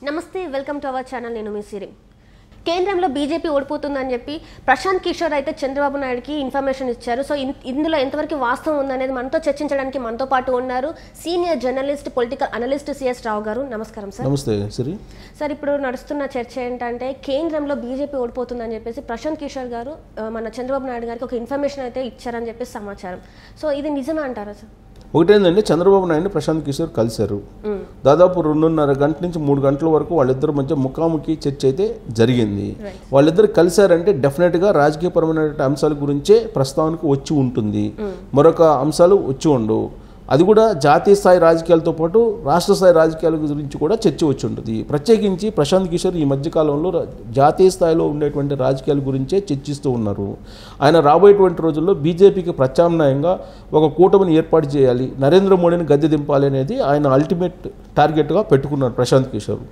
నమస్తే welcome to our channel నేను మీ సిరి కేంద్రంలో బీజేపీ ఓడిపోతుందని చెప్పి ప్రశాంత్ కిషోర్ అయితే చంద్రబాబు నాయుడుకి ఇన్ఫర్మేషన్ ఇచ్చారు. సో ఇందులో ఎంతవరకు వాస్తవం ఉందనేది మనతో చర్చించడానికి మనతో పాటు ఉన్నారు senior journalist political analyst CS Rao garu. నమస్కారం సార్. నమస్తే సిరి. సార్ ఇప్పుడు నడుస్తున్న చర్చ ఏంటంటే కేంద్రంలో బీజేపీ ఓడిపోతుందని చెప్పేసి ప్రశాంత్ కిషోర్ గారు మన చంద్రబాబు నాయుడు గారికి ఒక ఇన్ఫర్మేషన్ అయితే ఇచ్చారని చెప్పేసి సమాచారం. సో ఇది నిజమే అంటారా సార్? ఒకటేందంటే చంద్రబాబు నాయుడు ప్రశాంత్ కిషోర్ కలిశారు. దాదాపు 2.5 గంటల నుంచి 3 గంటల వరకు వాళ్ళిద్దరి మధ్య ముఖాముఖి చర్చ అయితే జరిగింది. వాళ్ళిద్దరు కలిశారంటే డెఫినెట్గా రాజకీయపరమైన అంశాల గురించే ప్రస్తావనకు వచ్చి ఉంటుంది, మరొక అంశాలు వచ్చి ఉండవు. అది కూడా జాతీయ స్థాయి రాజకీయాలతో పాటు రాష్ట్ర స్థాయి రాజకీయాల గురించి కూడా చర్చ వచ్చి ఉంటుంది. ప్రత్యేకించి ప్రశాంత్ కిషోర్ ఈ మధ్యకాలంలో జాతీయ స్థాయిలో ఉండేటువంటి రాజకీయాల గురించే చర్చిస్తూ ఉన్నారు. ఆయన రాబోయేటువంటి రోజుల్లో బీజేపీకి ప్రత్యామ్నాయంగా ఒక కూటమిని ఏర్పాటు చేయాలి, నరేంద్ర మోడీని గద్దె దింపాలి అనేది ఆయన అల్టిమేట్ టార్గెట్గా పెట్టుకున్నారు ప్రశాంత్ కిషోర్.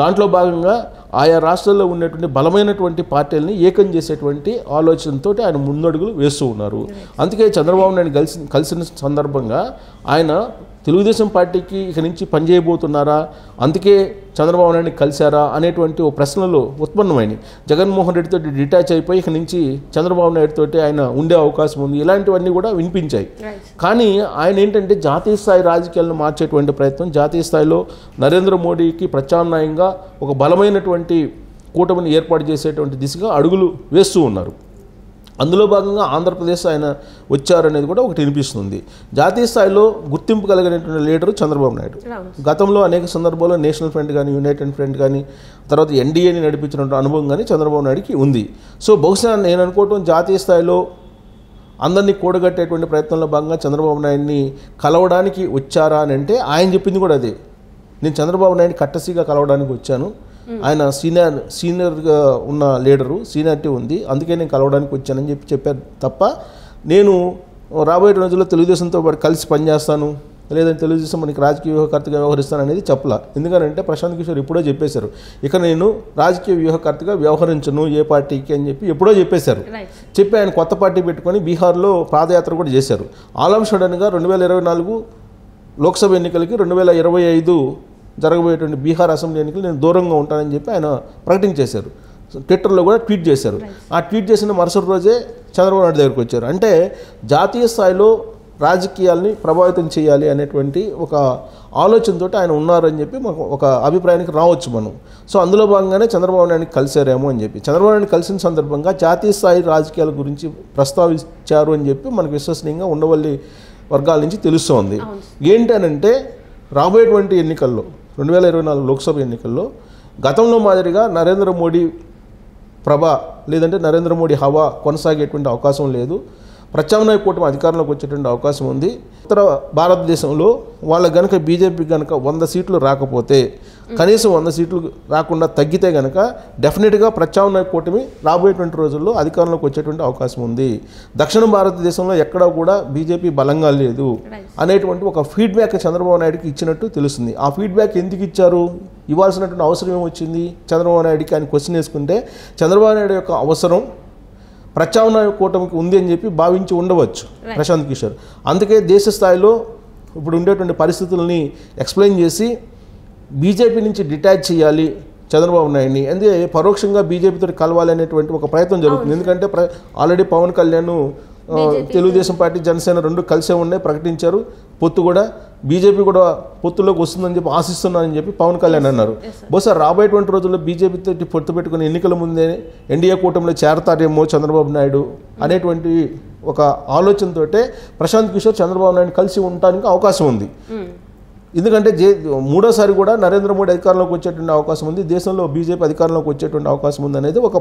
దాంట్లో భాగంగా ఆయా రాష్ట్రాల్లో ఉన్నటువంటి బలమైనటువంటి పార్టీలని ఏకం చేసేటువంటి ఆలోచనతో ఆయన ముందడుగులు వేస్తూ ఉన్నారు. అందుకే చంద్రబాబు నాయుడు కలిసిన సందర్భంగా ఆయన తెలుగుదేశం పార్టీకి ఇక నుంచి పనిచేయబోతున్నారా, అందుకే చంద్రబాబు నాయుడిని కలిశారా అనేటువంటి ఓ ప్రశ్నలు ఉత్పన్నమైనవి. జగన్మోహన్ రెడ్డితో డిటాచ్ అయిపోయి ఇక నుంచి చంద్రబాబు నాయుడుతో ఆయన ఉండే అవకాశం ఉంది, ఇలాంటివన్నీ కూడా వినిపించాయి. కానీ ఆయన ఏంటంటే జాతీయ స్థాయి రాజకీయాలను మార్చేటువంటి ప్రయత్నం, జాతీయ స్థాయిలో నరేంద్ర మోడీకి ప్రత్యామ్నాయంగా ఒక బలమైనటువంటి కూటమిని ఏర్పాటు చేసేటువంటి దిశగా అడుగులు వేస్తూ ఉన్నారు. అందులో భాగంగా ఆంధ్రప్రదేశ్ ఆయన వచ్చారనేది కూడా ఒకటి వినిపిస్తుంది. జాతీయ స్థాయిలో గుర్తింపు కలిగినటువంటి లీడరు చంద్రబాబు నాయుడు. గతంలో అనేక సందర్భాల్లో నేషనల్ ఫ్రంట్ కానీ, యునైటెడ్ ఫ్రంట్ కానీ, తర్వాత ఎన్డీఏని నడిపించినటువంటి అనుభవం కానీ చంద్రబాబు నాయుడుకి ఉంది. సో బహుశా నేను అనుకోవటం జాతీయ స్థాయిలో అందరినీ కూడగట్టేటువంటి ప్రయత్నంలో భాగంగా చంద్రబాబు నాయుడిని కలవడానికి వచ్చారా అని అంటే ఆయన చెప్పింది కూడా అదే. నేను చంద్రబాబు నాయుడిని కట్టసిగా కలవడానికి వచ్చాను, ఆయన సీనియర్గా ఉన్న లీడరు, సీనియారిటీ ఉంది, అందుకే నేను కలవడానికి వచ్చానని చెప్పారు తప్ప నేను రాబోయే రోజుల్లో తెలుగుదేశంతో పాటు కలిసి పనిచేస్తాను, లేదంటే తెలుగుదేశం మనకి రాజకీయ వ్యూహకర్తగా వ్యవహరిస్తాను అనేది చెప్పలా. ఎందుకంటే ప్రశాంత్ కిషోర్ ఎప్పుడో చెప్పేశారు, ఇక నేను రాజకీయ వ్యూహకర్తగా వ్యవహరించను ఏ పార్టీకి అని చెప్పి ఎప్పుడో చెప్పేశారు. చెప్పి ఆయన కొత్త పార్టీ పెట్టుకొని బీహార్లో పాదయాత్ర కూడా చేశారు. ఆల్ ఆఫ్ సడన్గా 2024 లోక్సభ ఎన్నికలకి 2025 జరగబోయేటువంటి బీహార్ అసెంబ్లీ ఎన్నికలు నేను దూరంగా ఉంటానని చెప్పి ఆయన ప్రకటించేశారు. ట్విట్టర్లో కూడా ట్వీట్ చేశారు. ఆ ట్వీట్ చేసిన మరుసటి రోజే చంద్రబాబు నాయుడు దగ్గరికి వచ్చారు. అంటే జాతీయ స్థాయిలో రాజకీయాల్ని ప్రభావితం చేయాలి అనేటువంటి ఒక ఆలోచనతో ఆయన ఉన్నారని చెప్పి మాకు ఒక అభిప్రాయానికి రావచ్చు మనం. సో అందులో భాగంగానే చంద్రబాబు నాయుడిని కలిశారేమో అని చెప్పి, చంద్రబాబు నాయుడిని కలిసిన సందర్భంగా జాతీయ స్థాయి రాజకీయాల గురించి ప్రస్తావించారు అని చెప్పి మనకు విశ్వసనీయంగా ఉండవల్లి వర్గాల నుంచి తెలుస్తోంది. ఏంటనంటే రాబోయేటువంటి ఎన్నికల్లో 2024 లోక్సభ ఎన్నికల్లో గతంలో మాదిరిగా నరేంద్ర మోడీ ప్రభ లేదంటే నరేంద్ర మోడీ హవా కొనసాగేటువంటి అవకాశం లేదు. ప్రత్యామ్నాయ కూటమి అధికారంలోకి వచ్చేటువంటి అవకాశం ఉంది. ఉత్తర భారతదేశంలో వాళ్ళకి కనుక బీజేపీ కనుక 100 సీట్లు రాకపోతే, కనీసం 100 సీట్లు రాకుండా తగ్గితే కనుక డెఫినెట్గా ప్రత్యామ్నాయ కూటమి రాబోయేటువంటి రోజుల్లో అధికారంలోకి వచ్చేటువంటి అవకాశం ఉంది. దక్షిణ భారతదేశంలో ఎక్కడా కూడా బీజేపీ బలంగా లేదు అనేటువంటి ఒక ఫీడ్బ్యాక్ చంద్రబాబు నాయుడుకి ఇచ్చినట్టు తెలుస్తుంది. ఆ ఫీడ్బ్యాక్ ఎందుకు ఇచ్చారు, ఇవ్వాల్సినటువంటి అవసరం ఏమొచ్చింది చంద్రబాబు నాయుడికి అని క్వశ్చన్ వేసుకుంటే, చంద్రబాబు నాయుడు యొక్క అవసరం ప్రత్యామ్నాయ కూటమికి ఉంది అని చెప్పి భావించి ఉండవచ్చు ప్రశాంత్ కిషోర్. అందుకే దేశ స్థాయిలో ఇప్పుడు ఉండేటువంటి పరిస్థితులని ఎక్స్ప్లెయిన్ చేసి బీజేపీ నుంచి డిటాచ్ చేయాలి చంద్రబాబు నాయుడిని, అంటే పరోక్షంగా బీజేపీతో కలవాలి అనేటువంటి ఒక ప్రయత్నం జరుగుతుంది. ఎందుకంటే ఆల్రెడీ పవన్ కళ్యాణ్ తెలుగుదేశం పార్టీ, జనసేన రెండు కలిసే ఉన్నాయి, ప్రకటించారు పొత్తు కూడా. బీజేపీ కూడా పొత్తులోకి వస్తుందని చెప్పి ఆశిస్తున్నానని చెప్పి పవన్ కళ్యాణ్ అన్నారు. బహుశా రాబోయేటువంటి రోజుల్లో బీజేపీతో పొత్తు పెట్టుకుని ఎన్నికల ముందే ఎన్డీఏ కూటమిలో చేరతారేమో చంద్రబాబు నాయుడు అనేటువంటి ఒక ఆలోచనతోటే ప్రశాంత్ కిషోర్ చంద్రబాబు నాయుడు కలిసి ఉండడానికి అవకాశం ఉంది. ఎందుకంటే మూడోసారి కూడా నరేంద్ర మోడీ అధికారంలోకి వచ్చేటువంటి అవకాశం ఉంది, దేశంలో బీజేపీ అధికారంలోకి వచ్చేటువంటి అవకాశం ఉంది అనేది ఒక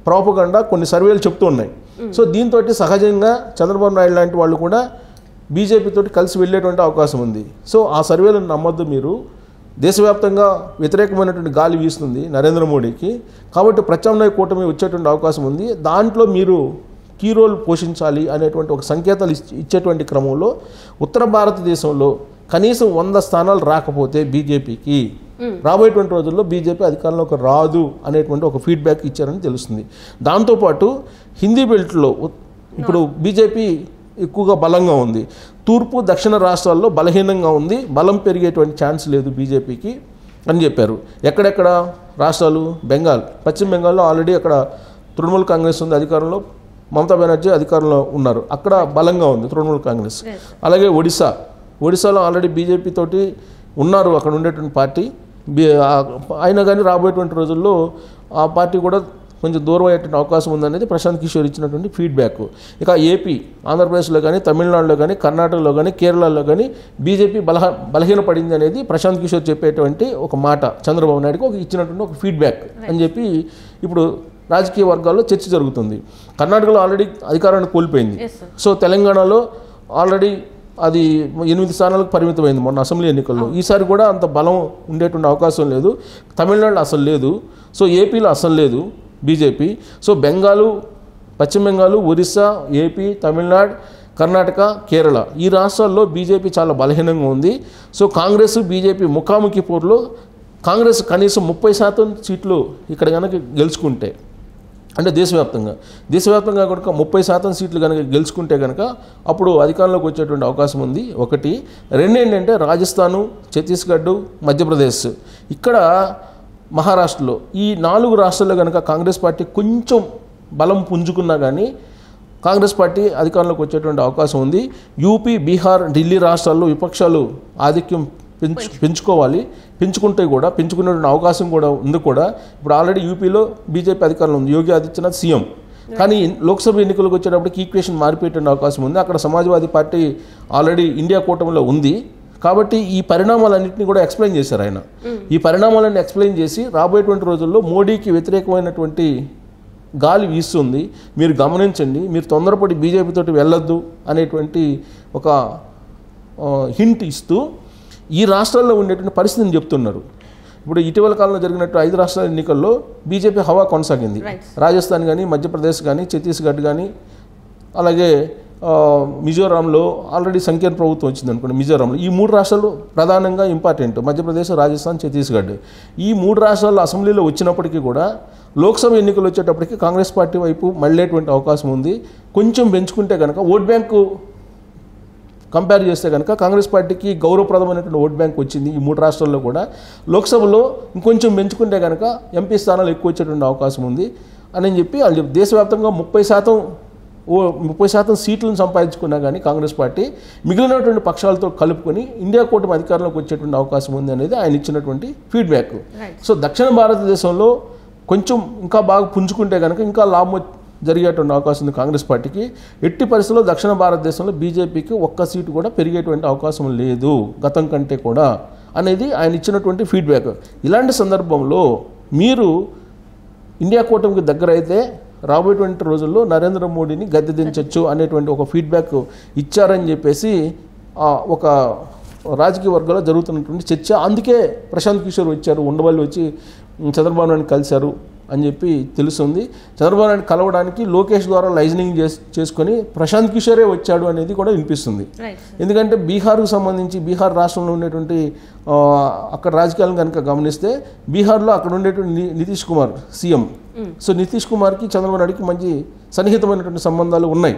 ప్రాపగండా కొన్ని సర్వేలు చెప్తూ ఉన్నాయి. సో దీంతో సహజంగా చంద్రబాబు నాయుడు లాంటి వాళ్ళు కూడా బీజేపీతో కలిసి వెళ్ళేటువంటి అవకాశం ఉంది. సో ఆ సర్వేలను నమ్మొద్దు మీరు. దేశవ్యాప్తంగా వ్యతిరేకమైనటువంటి గాలి వీస్తుంది నరేంద్ర మోడీకి, కాబట్టి ప్రత్యామ్నాయ కూటమి వచ్చేటువంటి అవకాశం ఉంది. దాంట్లో మీరు కీ రోల్ పోషించాలి అనేటువంటి ఒక సంకేతాలు ఇచ్చేటువంటి క్రమంలో ఉత్తర భారతదేశంలో కనీసం 100 స్థానాలు రాకపోతే బీజేపీకి రాబోయేటువంటి రోజుల్లో బీజేపీ అధికారంలోకి రాదు అనేటువంటి ఒక ఫీడ్బ్యాక్ ఇచ్చారని తెలుస్తుంది. దాంతోపాటు హిందీ బెల్ట్లో ఇప్పుడు బీజేపీ ఎక్కువగా బలంగా ఉంది, తూర్పు దక్షిణ రాష్ట్రాల్లో బలహీనంగా ఉంది, బలం పెరిగేటువంటి ఛాన్స్ లేదు బీజేపీకి. అని చెప్పారు. ఎక్కడెక్కడ రాష్ట్రాలు? బెంగాల్, పశ్చిమ బెంగాల్లో ఆల్రెడీ అక్కడ తృణమూల్ కాంగ్రెస్ ఉంది అధికారంలో, మమతా బెనర్జీ అధికారంలో ఉన్నారు, అక్కడ బలంగా ఉంది తృణమూల్ కాంగ్రెస్. అలాగే ఒడిశాలో ఆల్రెడీ బీజేపీ తోటి ఉన్నారు అక్కడ ఉండేటువంటి పార్టీ. అయినా కానీ రాబోయేటువంటి రోజుల్లో ఆ పార్టీ కూడా కొంచెం దూరం అయ్యేటువంటి అవకాశం ఉందనేది ప్రశాంత్ కిషోర్ ఇచ్చినటువంటి ఫీడ్బ్యాక్. ఇక ఏపీ, ఆంధ్రప్రదేశ్లో కానీ, తమిళనాడులో కానీ, కర్ణాటకలో కానీ, కేరళలో కానీ బీజేపీ బలహీనపడింది అనేది ప్రశాంత్ కిషోర్ చెప్పేటువంటి ఒక మాట చంద్రబాబు నాయుడుకి ఇచ్చినటువంటి ఒక ఫీడ్బ్యాక్ అని చెప్పి ఇప్పుడు రాజకీయ వర్గాల్లో చర్చ జరుగుతుంది. కర్ణాటకలో ఆల్రెడీ అధికారాన్ని కోల్పోయింది. సో తెలంగాణలో ఆల్రెడీ అది 8 స్థానాలకు పరిమితమైంది మొన్న అసెంబ్లీ ఎన్నికల్లో. ఈసారి కూడా అంత బలం ఉండేటువంటి అవకాశం లేదు. తమిళనాడులో అసలు లేదు. సో ఏపీలో అసలు లేదు బీజేపీ. సో బెంగాలు, పశ్చిమ బెంగాల్, ఒరిస్సా, ఏపీ, తమిళనాడు, కర్ణాటక, కేరళ ఈ రాష్ట్రాల్లో బీజేపీ చాలా బలహీనంగా ఉంది. సో కాంగ్రెస్ బీజేపీ ముఖాముఖి పోరులో కాంగ్రెస్ కనీసం 30% సీట్లు ఇక్కడ కనుక గెలుచుకుంటే, అంటే దేశవ్యాప్తంగా కనుక 30% సీట్లు కనుక గెలుచుకుంటే కనుక అప్పుడు అధికారంలోకి వచ్చేటువంటి అవకాశం ఉంది. ఒకటి. రెండేంటంటే రాజస్థాను, ఛత్తీస్గఢ్, మధ్యప్రదేశ్, ఇక్కడ మహారాష్ట్రలో ఈ 4 రాష్ట్రాల్లో కనుక కాంగ్రెస్ పార్టీ కొంచెం బలం పుంజుకున్నా కానీ కాంగ్రెస్ పార్టీ అధికారంలోకి వచ్చేటువంటి అవకాశం ఉంది. యూపీ, బీహార్, ఢిల్లీ రాష్ట్రాల్లో విపక్షాలు ఆధిక్యం పెంచుకునేటువంటి అవకాశం కూడా ఉంది. ఇప్పుడు ఆల్రెడీ యూపీలో బీజేపీ అధికారంలో ఉంది, యోగి ఆదిత్యనాథ్ సీఎం. కానీ లోక్సభ ఎన్నికలకు వచ్చేటప్పటికి ఈక్వేషన్ మారిపోయేటువంటి అవకాశం ఉంది. అక్కడ సమాజ్వాదీ పార్టీ ఆల్రెడీ ఇండియా కూటమిలో ఉంది. కాబట్టి ఈ పరిణామాలన్నింటినీ కూడా ఎక్స్ప్లెయిన్ చేశారు ఆయన. ఈ పరిణామాలన్నీ ఎక్స్ప్లెయిన్ చేసి రాబోయేటువంటి రోజుల్లో మోడీకి వ్యతిరేకమైనటువంటి గాలి వీస్తుంది, మీరు గమనించండి, మీరు తొందరపడి బీజేపీతోటి వెళ్ళొద్దు అనేటువంటి ఒక హింట్ ఇస్తూ ఈ రాష్ట్రాల్లో ఉండేటువంటి పరిస్థితిని చెప్తున్నారు. ఇప్పుడు ఇటీవల కాలంలో జరిగినట్టు 5 రాష్ట్రాల ఎన్నికల్లో బీజేపీ హవా కొనసాగింది. రాజస్థాన్ కానీ, మధ్యప్రదేశ్ కానీ, ఛత్తీస్గఢ్ కానీ, అలాగే మిజోరాంలో ఆల్రెడీ సంకీర్ణ ప్రభుత్వం వచ్చింది అనుకోండి. మిజోరాంలో ఈ 3 రాష్ట్రాలు ప్రధానంగా ఇంపార్టెంట్, మధ్యప్రదేశ్, రాజస్థాన్, ఛత్తీస్గఢ్. ఈ 3 రాష్ట్రాల్లో అసెంబ్లీలో వచ్చినప్పటికీ కూడా లోక్సభ ఎన్నికలు వచ్చేటప్పటికి కాంగ్రెస్ పార్టీ వైపు మళ్ళేటువంటి అవకాశం ఉంది. కొంచెం పెంచుకుంటే కనుక ఓట్ బ్యాంకు కంపేర్ చేస్తే కనుక కాంగ్రెస్ పార్టీకి గౌరవప్రదమైనటువంటి ఓట్ బ్యాంక్ వచ్చింది ఈ 3 రాష్ట్రాల్లో కూడా. లోక్సభలో ఇంకొంచెం పెంచుకుంటే కనుక ఎంపీ స్థానాలు ఎక్కువ వచ్చేటువంటి అవకాశం ఉంది అని చెప్పి వాళ్ళు దేశవ్యాప్తంగా 30% సీట్లను సంపాదించుకున్నా కానీ కాంగ్రెస్ పార్టీ మిగిలినటువంటి పక్షాలతో కలుపుకొని ఇండియా కూటమి అధికారంలోకి వచ్చేటువంటి అవకాశం ఉంది అనేది ఆయన ఇచ్చినటువంటి ఫీడ్బ్యాక్. సో దక్షిణ భారతదేశంలో కొంచెం ఇంకా బాగా పుంజుకుంటే కనుక ఇంకా లాభం జరిగేటువంటి అవకాశం ఉంది కాంగ్రెస్ పార్టీకి. ఎట్టి పరిస్థితుల్లో దక్షిణ భారతదేశంలో బీజేపీకి ఒక్క సీటు కూడా పెరిగేటువంటి అవకాశం లేదు గతం కంటే కూడా అనేది ఆయన ఇచ్చినటువంటి ఫీడ్బ్యాక్. ఇలాంటి సందర్భంలో మీరు ఇండియా కూటమికి దగ్గర అయితే రాబోయేటువంటి రోజుల్లో నరేంద్ర మోడీని గద్దె దించవచ్చు అనేటువంటి ఒక ఫీడ్బ్యాక్ ఇచ్చారని చెప్పేసి ఒక రాజకీయ వర్గాల్లో జరుగుతున్నటువంటి చర్చ. అందుకే ప్రశాంత్ కిషోర్ వచ్చారు, ఉండవల్లి వచ్చి చంద్రబాబు నాయుడు కలిశారు అని చెప్పి తెలుస్తుంది. చంద్రబాబు నాయుడు కలవడానికి లోకేష్ ద్వారా లైజనింగ్ చేసుకొని ప్రశాంత్ కిషోరే వచ్చాడు అనేది కూడా వినిపిస్తుంది. ఎందుకంటే బీహార్కు సంబంధించి బీహార్ రాష్ట్రంలో ఉండేటువంటి అక్కడ రాజకీయాలను కనుక గమనిస్తే బీహార్లో అక్కడ ఉండేటువంటి నితీష్ కుమార్ సీఎం. సో నితీష్ కుమార్కి చంద్రబాబు నాయుడుకి మంచి సన్నిహితమైనటువంటి సంబంధాలు ఉన్నాయి.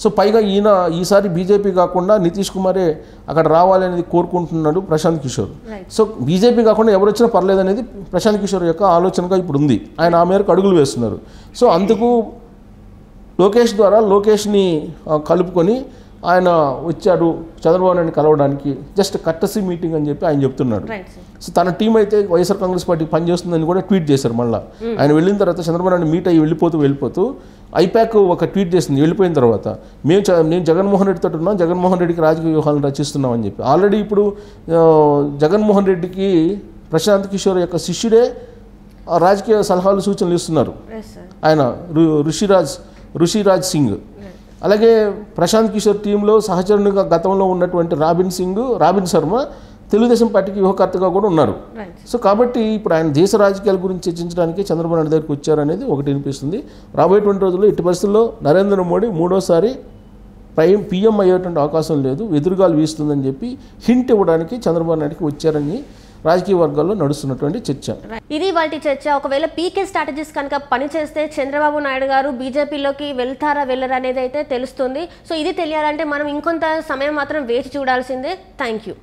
సో పైగా ఈయన ఈసారి బీజేపీ కాకుండా నితీష్ కుమారే అక్కడ రావాలి అనేది కోరుకుంటున్నాడు ప్రశాంత్ కిషోర్. సో బీజేపీ కాకుండా ఎవరు వచ్చినా పర్లేదు అనేది ప్రశాంత్ కిషోర్ యొక్క ఆలోచనగా ఇప్పుడు ఉంది. ఆయన ఆ మేరకు అడుగులు వేస్తున్నారు. సో అందుకు లోకేష్ ద్వారా లోకేష్ని కలుపుకొని ఆయన వచ్చాడు చంద్రబాబు నాయుడిని కలవడానికి, జస్ట్ కట్టసి మీటింగ్ అని చెప్పి ఆయన చెప్తున్నాడు. సో తన టీం అయితే వైఎస్ఆర్ కాంగ్రెస్ పార్టీ పనిచేస్తుందని కూడా ట్వీట్ చేశారు. మళ్ళీ ఆయన వెళ్ళిన తర్వాత చంద్రబాబు నాయుడు మీట్ అయ్యి వెళ్ళిపోతూ ఐపాక్ ఒక ట్వీట్ చేసింది వెళ్ళిపోయిన తర్వాత, నేను జగన్మోహన్ రెడ్డితో ఉన్నాం, జగన్మోహన్ రెడ్డికి రాజకీయ వ్యూహాలను రచిస్తున్నాం అని చెప్పి. ఆల్రెడీ ఇప్పుడు జగన్మోహన్ రెడ్డికి ప్రశాంత్ కిషోర్ యొక్క శిష్యుడే రాజకీయ సలహాలు సూచనలు ఇస్తున్నారు. ఆయన ఋషిరాజ్ సింగ్. అలాగే ప్రశాంత్ కిషోర్ టీంలో సహచరునిగా గతంలో ఉన్నటువంటి రాబిన్ శర్మ తెలుగుదేశం పార్టీకి వ్యూహకర్తగా కూడా ఉన్నారు. సో కాబట్టి ఇప్పుడు ఆయన దేశ రాజకీయాల గురించి చర్చించడానికి చంద్రబాబు నాయుడు దగ్గరికి వచ్చారనేది ఒకటి వినిపిస్తుంది. రాబోయేటువంటి రోజుల్లో ఇటు పరిస్థితుల్లో నరేంద్ర మోడీ 3వసారి పీఎం అయ్యేటువంటి అవకాశం లేదు, ఎదురుగాలు వీస్తుందని చెప్పి హింట్ ఇవ్వడానికి చంద్రబాబు నాయుడుకి వచ్చారని రాజకీయ వర్గాల్లో నడుస్తున్నటువంటి చర్చ. ఇది వాటి చర్చ. ఒకవేళ పీకే స్ట్రాటజీస్ కనుక పనిచేస్తే చంద్రబాబు నాయుడు గారు బీజేపీలోకి వెళ్తారా వెళ్ళరా అనేది అయితే తెలుస్తుంది. సో ఇది తెలియాలంటే మనం ఇంకొంత సమయం మాత్రం వేచి చూడాల్సిందే. Thank you.